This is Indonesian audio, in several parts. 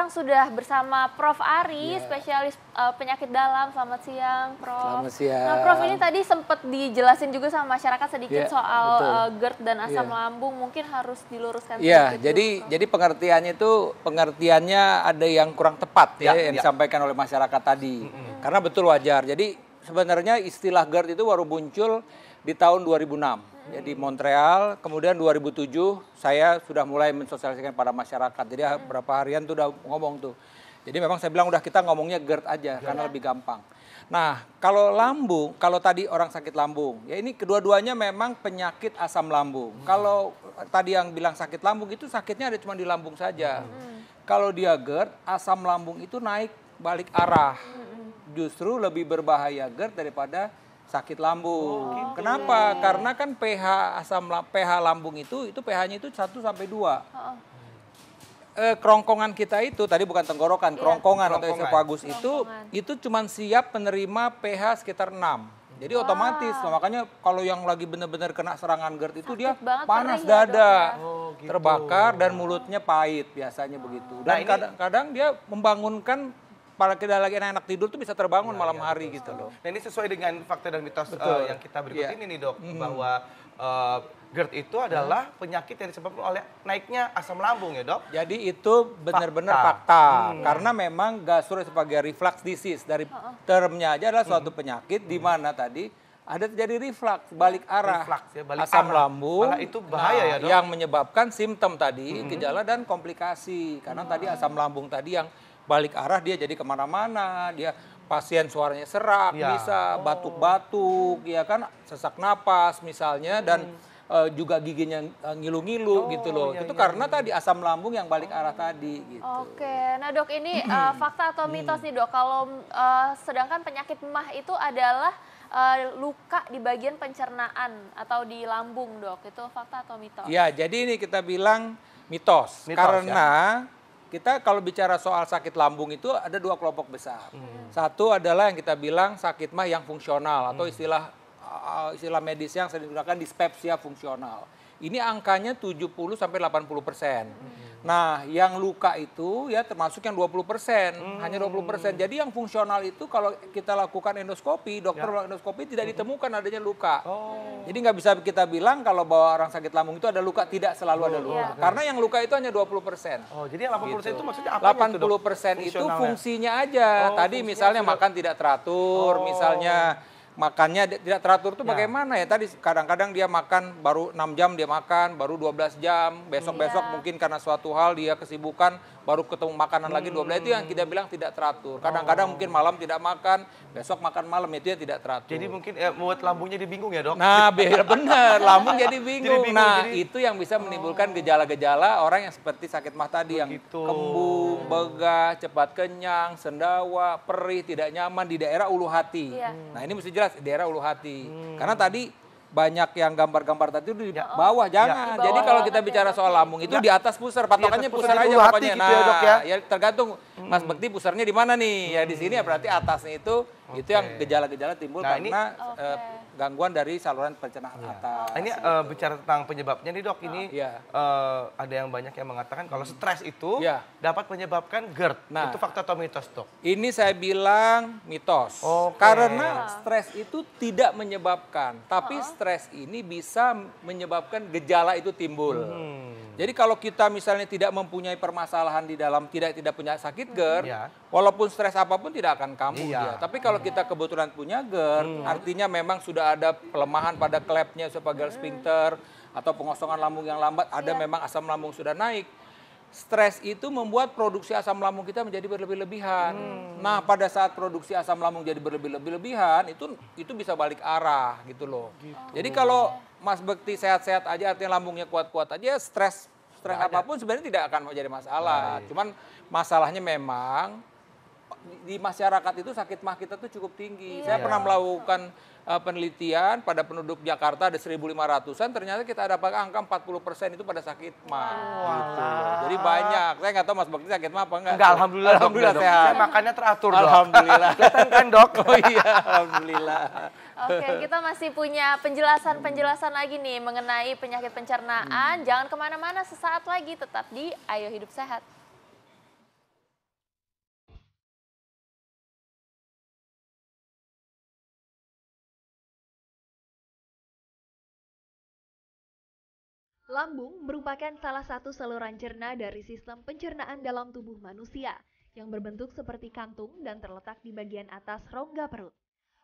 sekarang sudah bersama Prof. Ari, spesialis penyakit dalam. Selamat siang, Prof. Selamat siang. Nah, Prof, ini tadi sempat dijelasin juga sama masyarakat sedikit soal GERD dan asam lambung. Mungkin harus diluruskan sedikit. Jadi pengertiannya itu ada yang kurang tepat yang disampaikan oleh masyarakat tadi. Karena betul wajar. Jadi sebenarnya istilah GERD itu baru muncul di tahun 2006. Jadi Montreal, kemudian 2007 saya sudah mulai mensosialisasikan pada masyarakat. Jadi berapa harian tuh udah ngomong tuh. Jadi memang saya bilang udah kita ngomongnya GERD aja karena lebih gampang. Nah, kalau lambung, kalau tadi orang sakit lambung, ya ini kedua-duanya memang penyakit asam lambung. Kalau tadi yang bilang sakit lambung itu sakitnya ada cuma di lambung saja. Kalau dia GERD, asam lambung itu naik balik arah. Justru lebih berbahaya GERD daripada sakit lambung. Kenapa? Karena kan pH lambung itu pH-nya itu 1 sampai 2. Kerongkongan kita itu tadi bukan tenggorokan, kerongkongan atau esofagus itu cuma siap menerima pH sekitar 6. Jadi otomatis, makanya kalau yang lagi benar-benar kena serangan GERD itu dia panas dada, terbakar dan mulutnya pahit biasanya begitu. Dan kadang-kadang dia membangunkan para kita lagi enak tidur tuh bisa terbangun malam hari gitu loh. Nah ini sesuai dengan fakta dan mitos yang kita berikut ini nih dok, bahwa GERD itu adalah penyakit yang disebabkan oleh naiknya asam lambung ya dok? Jadi itu benar-benar fakta. Karena memang gastroesophageal reflux disease dari termnya aja adalah suatu penyakit di mana tadi ada terjadi reflux, balik arah asam lambung. Malah itu bahaya ya dok? Yang menyebabkan simptom tadi, gejala dan komplikasi. Karena tadi asam lambung tadi yang balik arah dia jadi kemana-mana, dia pasien suaranya serak, bisa batuk-batuk, ya kan, sesak napas misalnya, dan juga giginya ngilu-ngilu gitu loh. Itu karena tadi asam lambung yang balik arah tadi gitu. Oke, nah dok ini fakta atau mitos nih dok, kalau sedangkan penyakit MAH itu adalah luka di bagian pencernaan atau di lambung dok, itu fakta atau mitos? Ya, jadi ini kita bilang mitos karena kita kalau bicara soal sakit lambung itu ada dua kelompok besar. Satu adalah yang kita bilang sakit MAH yang fungsional atau istilah medis yang sering digunakan dispepsia fungsional. Ini angkanya 70 sampai 80%. Nah, yang luka itu ya termasuk yang 20%, hanya 20%. Jadi yang fungsional itu kalau kita lakukan endoskopi, dokter endoskopi tidak ditemukan adanya luka. Jadi nggak bisa kita bilang kalau bahwa orang sakit lambung itu ada luka, tidak selalu ada luka. Karena yang luka itu hanya 20%. Oh, jadi yang 80% itu maksudnya apa? 80% itu fungsinya aja. Tadi misalnya makan tidak teratur, misalnya makannya tidak teratur tuh bagaimana ya? Tadi kadang-kadang dia makan baru 6 jam dia makan, baru 12 jam, besok-besok mungkin karena suatu hal dia kesibukan baru ketemu makanan lagi 12, itu yang kita bilang tidak teratur. Kadang-kadang mungkin malam tidak makan, besok makan malam, itu ya tidak teratur. Jadi mungkin buat lambungnya jadi bingung ya dok? Nah benar, lambung jadi bingung. Nah itu yang bisa menimbulkan gejala-gejala orang yang seperti sakit MAH tadi, yang kembung, begah, cepat kenyang, sendawa, perih, tidak nyaman di daerah ulu hati. Nah ini mesti jelas di daerah ulu hati. Karena tadi banyak yang gambar-gambar tadi itu di bawah, jangan. Jadi kalau kita bicara soal lambung itu di atas pusar, patokannya pusar aja pokoknya. Nah, ya tergantung Mas Bekti pusarnya di mana nih? Ya di sini ya berarti atasnya itu yang gejala-gejala timbul karena gangguan dari saluran pencernaan atas. Nah, ini bicara tentang penyebabnya nih dok, ini ada yang banyak yang mengatakan kalau stres itu dapat menyebabkan GERD. Itu fakta atau mitos dok? Ini saya bilang mitos. Karena stres itu tidak menyebabkan, tapi stres ini bisa menyebabkan gejala itu timbul. Jadi kalau kita misalnya tidak mempunyai permasalahan di dalam, tidak punya sakit GERD, walaupun stres apapun tidak akan kambuh dia. Tapi kalau kita kebetulan punya GERD, artinya memang sudah ada pelemahan pada klepnya esophageal sphincter atau pengosongan lambung yang lambat, ada memang asam lambung sudah naik. Stres itu membuat produksi asam lambung kita menjadi berlebih-lebihan. Nah, pada saat produksi asam lambung jadi berlebih-lebihan, itu bisa balik arah gitu loh. Jadi kalau Mas Bekti sehat-sehat aja, artinya lambungnya kuat-kuat aja, stres apapun sebenarnya tidak akan menjadi masalah. Cuman masalahnya memang di masyarakat itu sakit MAH kita tuh cukup tinggi. Saya pernah melakukan penelitian pada penduduk Jakarta ada 1.500-an, ternyata kita dapat angka 40% itu pada sakit MAH. Gitu. Jadi banyak. Saya nggak tahu Mas Bekti sakit MAH apa enggak? Enggak, alhamdulillah sehat. Saya makannya teratur dok. Alhamdulillah. Kelihatan kan dok? Oh iya, alhamdulillah. Oke, kita masih punya penjelasan lagi nih mengenai penyakit pencernaan. Jangan kemana-mana, sesaat lagi tetap di Ayo Hidup Sehat. Lambung merupakan salah satu saluran cerna dari sistem pencernaan dalam tubuh manusia yang berbentuk seperti kantung dan terletak di bagian atas rongga perut.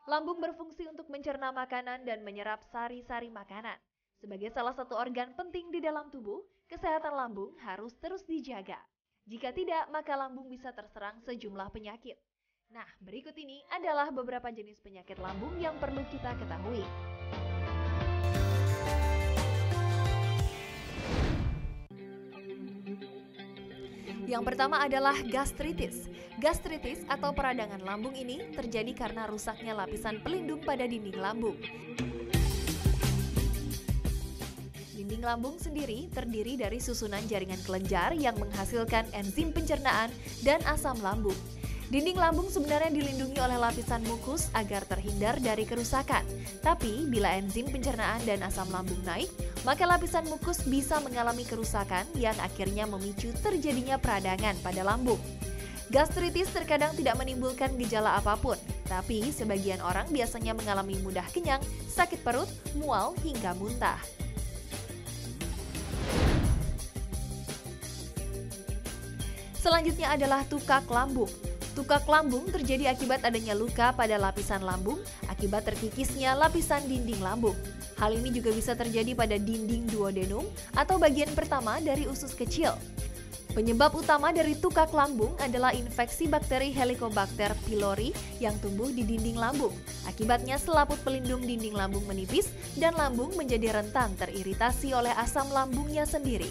Lambung berfungsi untuk mencerna makanan dan menyerap sari-sari makanan. Sebagai salah satu organ penting di dalam tubuh, kesehatan lambung harus terus dijaga. Jika tidak, maka lambung bisa terserang sejumlah penyakit. Nah, berikut ini adalah beberapa jenis penyakit lambung yang perlu kita ketahui. Yang pertama adalah gastritis. Gastritis atau peradangan lambung ini terjadi karena rusaknya lapisan pelindung pada dinding lambung. Dinding lambung sendiri terdiri dari susunan jaringan kelenjar yang menghasilkan enzim pencernaan dan asam lambung. Dinding lambung sebenarnya dilindungi oleh lapisan mukus agar terhindar dari kerusakan. Tapi bila enzim pencernaan dan asam lambung naik, maka lapisan mukus bisa mengalami kerusakan yang akhirnya memicu terjadinya peradangan pada lambung. Gastritis terkadang tidak menimbulkan gejala apapun, tapi sebagian orang biasanya mengalami mudah kenyang, sakit perut, mual, hingga muntah. Selanjutnya adalah tukak lambung. Tukak lambung terjadi akibat adanya luka pada lapisan lambung akibat terkikisnya lapisan dinding lambung. Hal ini juga bisa terjadi pada dinding duodenum atau bagian pertama dari usus kecil. Penyebab utama dari tukak lambung adalah infeksi bakteri Helicobacter pylori yang tumbuh di dinding lambung. Akibatnya selaput pelindung dinding lambung menipis dan lambung menjadi rentan teriritasi oleh asam lambungnya sendiri.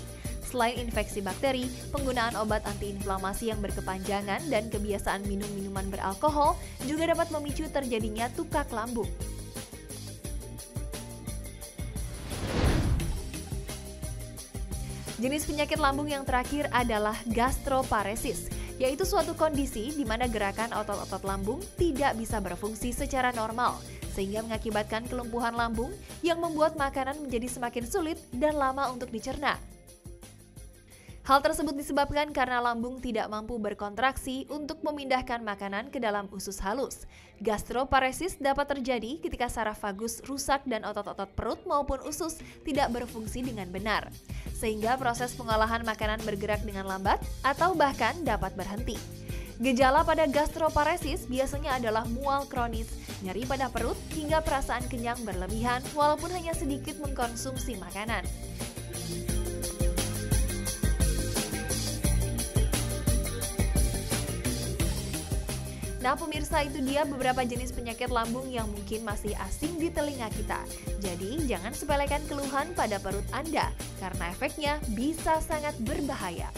Selain infeksi bakteri, penggunaan obat antiinflamasi yang berkepanjangan dan kebiasaan minum minuman beralkohol juga dapat memicu terjadinya tukak lambung. Jenis penyakit lambung yang terakhir adalah gastroparesis, yaitu suatu kondisi di mana gerakan otot-otot lambung tidak bisa berfungsi secara normal, sehingga mengakibatkan kelumpuhan lambung yang membuat makanan menjadi semakin sulit dan lama untuk dicerna. Hal tersebut disebabkan karena lambung tidak mampu berkontraksi untuk memindahkan makanan ke dalam usus halus. Gastroparesis dapat terjadi ketika saraf vagus rusak dan otot-otot perut maupun usus tidak berfungsi dengan benar, sehingga proses pengolahan makanan bergerak dengan lambat atau bahkan dapat berhenti. Gejala pada gastroparesis biasanya adalah mual kronis, nyeri pada perut, hingga perasaan kenyang berlebihan walaupun hanya sedikit mengkonsumsi makanan. Nah pemirsa, itu dia beberapa jenis penyakit lambung yang mungkin masih asing di telinga kita. Jadi jangan sepelekan keluhan pada perut Anda, karena efeknya bisa sangat berbahaya.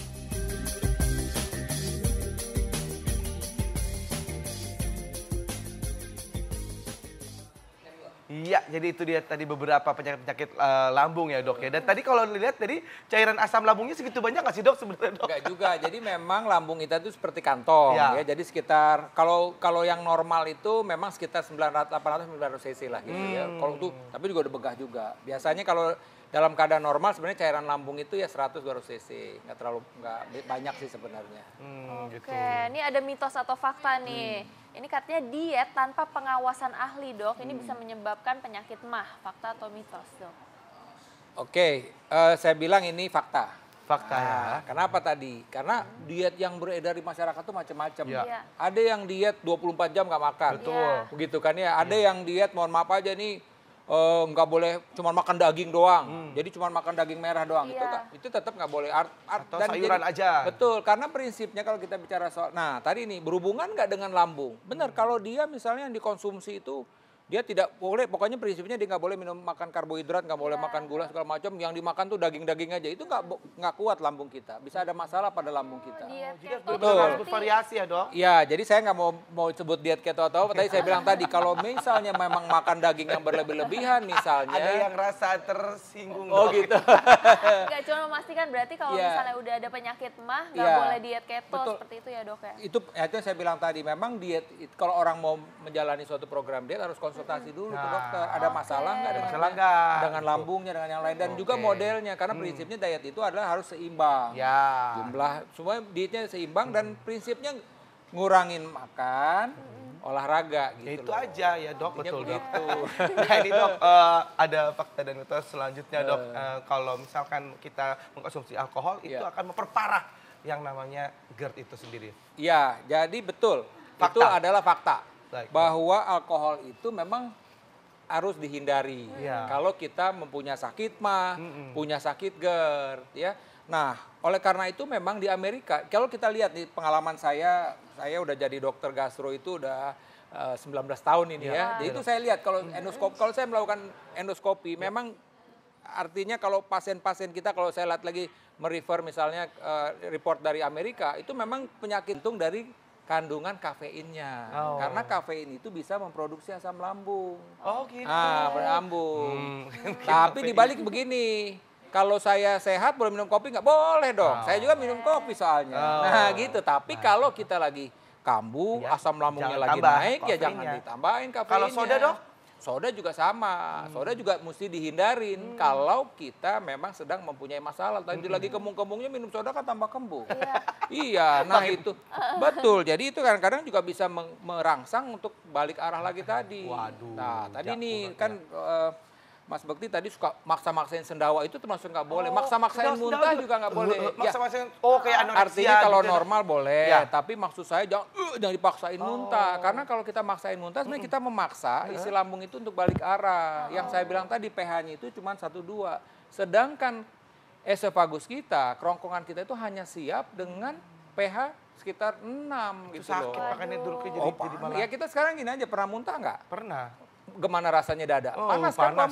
Iya, jadi itu dia tadi beberapa penyakit-penyakit lambung ya dok ya. Dan tadi kalau dilihat tadi cairan asam lambungnya segitu banyak nggak sih dok sebenarnya dok? Enggak juga, jadi memang lambung kita itu seperti kantong ya. Jadi sekitar, kalau yang normal itu memang sekitar 800-900 cc lah gitu ya. Kalau itu, tapi juga udah begah juga. Biasanya kalau dalam keadaan normal sebenarnya cairan lambung itu ya 100-200 cc. Nggak banyak sih sebenarnya. Oke, ini ada mitos atau fakta nih. Ini katanya diet tanpa pengawasan ahli dok, ini bisa menyebabkan penyakit MAH. Fakta atau mitos dok? Oke, saya bilang ini fakta. Fakta ya. Kenapa tadi? Karena diet yang beredar di masyarakat tuh macam-macam. Ya. Ada yang diet 24 jam nggak makan. Betul. Begitu kan ya. Ada yang diet, mohon maaf aja nih, nggak boleh cuma makan daging doang. Jadi cuma makan daging merah doang. Itu tetap nggak boleh. Atau sayuran aja. Betul, karena prinsipnya kalau kita bicara soal, nah tadi nih berhubungan nggak dengan lambung. Benar, kalau dia misalnya yang dikonsumsi itu dia tidak boleh, pokoknya prinsipnya dia nggak boleh makan karbohidrat, nggak boleh makan gula segala macam. Yang dimakan tuh daging-daging aja, itu nggak kuat lambung kita. Bisa ada masalah pada lambung kita. Jadi harus bervariasi ya dok? Iya, jadi saya nggak mau sebut diet keto atau apa. Tadi saya bilang tadi, kalau misalnya memang makan daging yang berlebihan misalnya. Ada yang rasa tersinggung. Oh gitu. Nggak, cuma memastikan berarti kalau misalnya udah ada penyakit MAH, nggak boleh diet keto seperti itu ya dok ya? Itu yang saya bilang tadi, memang diet, kalau orang mau menjalani suatu program diet harus konsultasi dulu ke dokter. Ada masalah nggak dengan lambungnya, dengan yang lain. Dan juga modelnya, karena prinsipnya diet itu adalah harus seimbang. Jumlah, semua dietnya seimbang dan prinsipnya ngurangin makan, olahraga gitu. Ya itu loh. aja ya dok, Artinya betul dok. begitu. Nah ini dok, ada fakta dan mitos selanjutnya dok. Kalau misalkan kita mengkonsumsi alkohol, itu akan memperparah yang namanya GERD itu sendiri. Iya, jadi betul. Fakta. Itu adalah fakta. Baik, bahwa alkohol itu memang harus dihindari. Iya. Kalau kita mempunyai sakit mah, punya sakit GERD, ya. Nah, oleh karena itu memang di Amerika, kalau kita lihat di pengalaman saya udah jadi dokter gastro itu udah 19 tahun ini ya. Jadi itu saya lihat kalau endoskopi, kalau saya melakukan endoskopi, memang artinya kalau pasien-pasien kita, kalau saya lihat lagi merefer misalnya report dari Amerika, itu memang penyakit jantung dari kandungan kafeinnya. Karena kafein itu bisa memproduksi asam lambung. Oh gitu. Lambung. Tapi dibalik begini, kalau saya sehat boleh minum kopi nggak? Boleh dong. Saya juga minum kopi soalnya. Nah gitu. Tapi kalau kita lagi kambuh, asam lambungnya lagi naik, ya jangan ditambahin kafeinnya. Kalau soda dok? Soda juga sama, soda juga mesti dihindarin kalau kita memang sedang mempunyai masalah. Tadi lagi kembung-kembungnya minum soda kan tambah kembung. Iya, nah itu betul. Jadi itu kadang-kadang juga bisa merangsang untuk balik arah lagi tadi. Waduh. Nah tadi nih kan Mas Bekti tadi suka maksa-maksain sendawa, itu termasuk nggak boleh. Maksa-maksain muntah juga nggak boleh. Maksa-maksain, kayak anoreksia. Artinya kalau gitu, normal boleh, tapi maksud saya jangan dipaksain muntah. Karena kalau kita maksain muntah, sebenarnya kita memaksa isi lambung itu untuk balik arah. Yang saya bilang tadi pH-nya itu cuma 1-2. Sedangkan esofagus kita, kerongkongan kita itu hanya siap dengan pH sekitar 6 gitu loh. Sakit, makanya dulu jadi malah. Ya kita sekarang gini aja, pernah muntah nggak? Pernah. Gimana rasanya dada? Panas kan? Nah,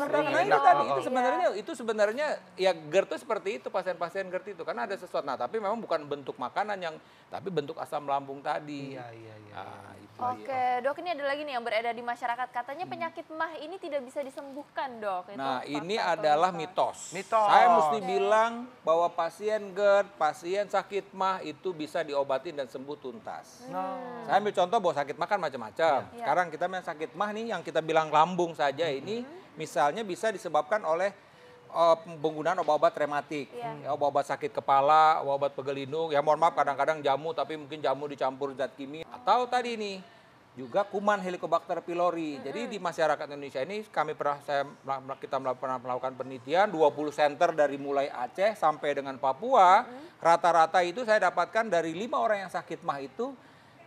itu sebenarnya ya GERD itu seperti itu, pasien-pasien GERD itu karena ada sesuatu. Nah, tapi memang bukan bentuk makanan tapi bentuk asam lambung tadi. Iya. Nah, itu Oke, dok, ini ada lagi nih yang beredar di masyarakat. Katanya penyakit MAH ini tidak bisa disembuhkan, dok. Itu nah, ini fakta adalah atau mitos. Mitos. Saya mesti bilang bahwa pasien GERD, pasien sakit MAH itu bisa diobatin dan sembuh tuntas. Saya ambil contoh bahwa sakit MAH kan macam-macam. Sekarang kita main sakit MAH nih yang kita bilang lambung saja ini misalnya bisa disebabkan oleh penggunaan obat-obat rematik, obat-obat sakit kepala, obat pegelindung. Ya mohon maaf kadang-kadang jamu, tapi mungkin jamu dicampur zat kimia. Atau tadi nih juga kuman Helicobacter pylori. Jadi di masyarakat Indonesia ini kita melakukan penelitian 20 center dari mulai Aceh sampai dengan Papua. Rata-rata itu saya dapatkan dari 5 orang yang sakit MAH itu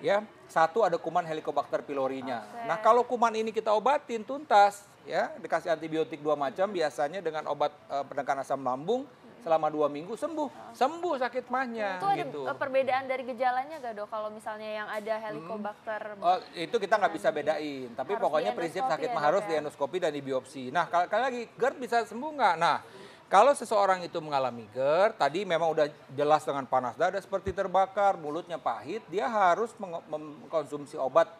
ya 1 ada kuman Helicobacter pylorinya. Nah kalau kuman ini kita obatin tuntas, ya dikasih antibiotik 2 macam, biasanya dengan obat penekan asam lambung selama 2 minggu sembuh sakit MAH-nya. Itu ada perbedaan dari gejalanya gak dok? Kalau misalnya yang ada Helicobacter. Itu kita nggak bisa bedain. Tapi pokoknya prinsip sakit MAH harus di endoskopi dan di biopsi. Nah kali lagi GERD bisa sembuh nggak? Nah kalau seseorang itu mengalami GERD, tadi memang udah jelas dengan panas dada seperti terbakar, mulutnya pahit, dia harus mengkonsumsi obat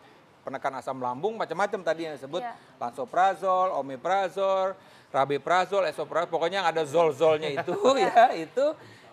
penekan asam lambung macam-macam tadi yang disebut lansoprazol, omeprazol, rabeprazol, esomeprazol, pokoknya yang ada zol-zolnya itu ya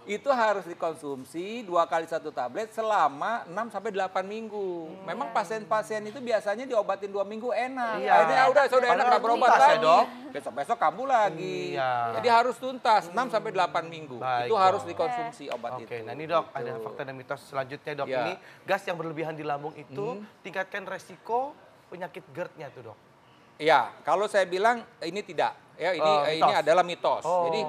itu harus dikonsumsi 2 kali 1 tablet selama 6-8 minggu. Memang pasien-pasien itu biasanya diobatin 2 minggu enak. Akhirnya sudah enak nggak berobat lagi. Besok-besok kambuh lagi. Jadi harus tuntas 6-8 minggu. Itu harus dikonsumsi obat itu. Nah ini dok, ada fakta dan mitos selanjutnya dok. Ini gas yang berlebihan di lambung itu tingkatkan resiko penyakit GERD-nya tuh dok. Iya, kalau saya bilang ini tidak. Ya ini adalah mitos. Jadi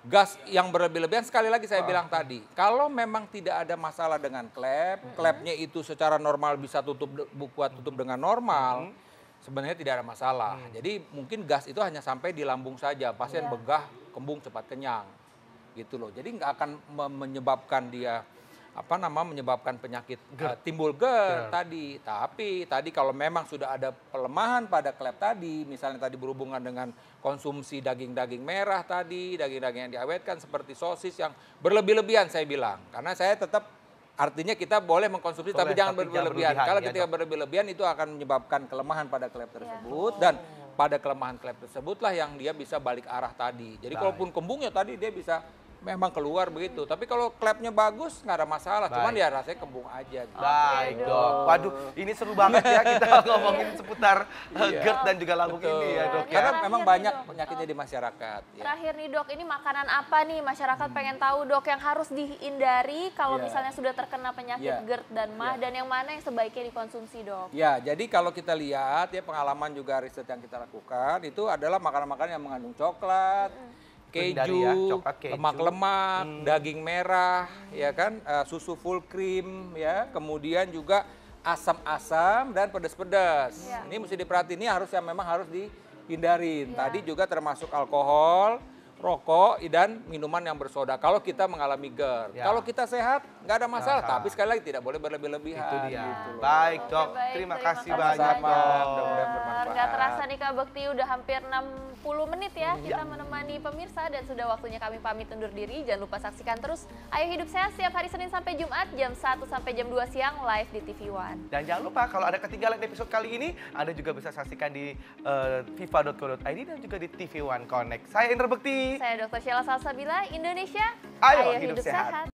gas yang berlebih-lebihan, sekali lagi saya bilang tadi, kalau memang tidak ada masalah dengan klepnya itu secara normal bisa tutup dengan normal, sebenarnya tidak ada masalah. Jadi mungkin gas itu hanya sampai di lambung saja, pasien begah, kembung, cepat kenyang, gitu loh. Jadi nggak akan menyebabkan dia menyebabkan penyakit timbul GERD tadi. Tapi tadi kalau memang sudah ada pelemahan pada klep tadi, misalnya tadi berhubungan dengan konsumsi daging-daging merah tadi, daging-daging yang diawetkan seperti sosis yang berlebih-lebihan saya bilang. Karena saya tetap artinya kita boleh mengkonsumsi tapi jangan berlebih-lebihan. Kalau ketika berlebih-lebihan itu akan menyebabkan kelemahan pada klep tersebut dan pada kelemahan klep tersebutlah yang dia bisa balik arah tadi. Jadi kalaupun kembungnya tadi dia bisa memang keluar begitu. Tapi kalau klepnya bagus nggak ada masalah, cuman ya rasanya kembung aja. Gitu. Baik dok. Waduh, ini seru banget ya kita ngomongin seputar GERD dan juga lambung ini ya dok. Karena Terakhir memang nih, banyak Dok. penyakitnya di masyarakat. Ya. Terakhir nih dok, ini makanan apa nih masyarakat pengen tahu dok yang harus dihindari kalau misalnya sudah terkena penyakit GERD dan MAH dan yang mana yang sebaiknya dikonsumsi dok? Ya, jadi kalau kita lihat ya pengalaman juga riset yang kita lakukan itu adalah makanan-makanan yang mengandung coklat, keju, ya, coklat, keju. lemak-lemak, daging merah, ya kan, susu full cream, ya, kemudian juga asam-asam dan pedas-pedas. Ini mesti diperhatiin, ini harus yang memang harus dihindarin. Tadi juga termasuk alkohol, rokok, dan minuman yang bersoda. Kalau kita mengalami GERD, kalau kita sehat nggak ada masalah. Tapi sekali lagi tidak boleh berlebih-lebihan. Itu dia. Gitu loh. Baik dok, Baik, terima kasih banyak Sama-sama. dok. Mudah-mudahan bermanfaat. Nggak terasa nih Kak Bekti udah hampir 60 menit ya kita menemani pemirsa dan sudah waktunya kami pamit undur diri. Jangan lupa saksikan terus Ayo Hidup Sehat setiap hari Senin sampai Jumat jam 1 sampai jam 2 siang live di TV One. Dan jangan lupa kalau ada ketinggalan episode kali ini, Anda juga bisa saksikan di fifa.co.id dan juga di TV One Connect. Saya Indra Bekti. Saya Dr. Sheila Salsabila, Indonesia. Ayo Hidup Sehat.